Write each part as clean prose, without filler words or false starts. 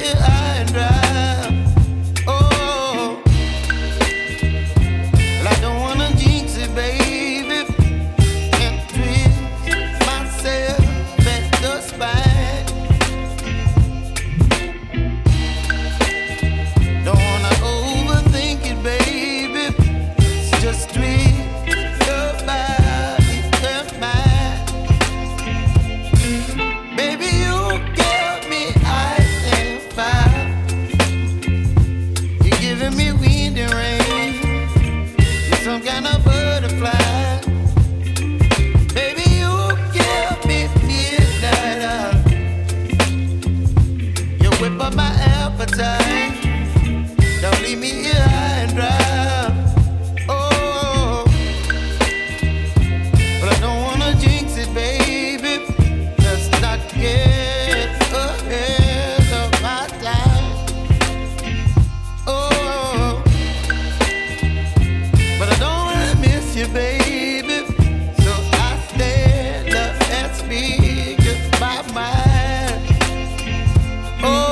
here high and dry. Oh, well, I don't wanna jinx it, baby, and twist myself at the spine. Don't wanna overthink it, baby. It's just twist your body and mine. Baby, you give me ice and fire. You're giving me wind and rain. You're some kind of butterfly. Baby, you give me midnight. You whip up my appetite. Don't leave me here high and dry. Oh, but I don't wanna jinx it, baby. Let's not get ahead of my time. Oh, but I don't wanna miss you, baby. So I stand up and speak my mind. Oh.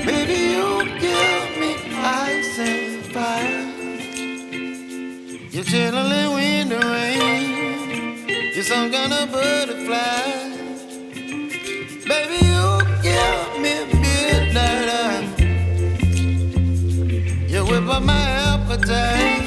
Baby, you give me ice and fire. You're chilling wind and rain. You're some kind of butterfly. Baby, you give me midnight. You whip up my appetite.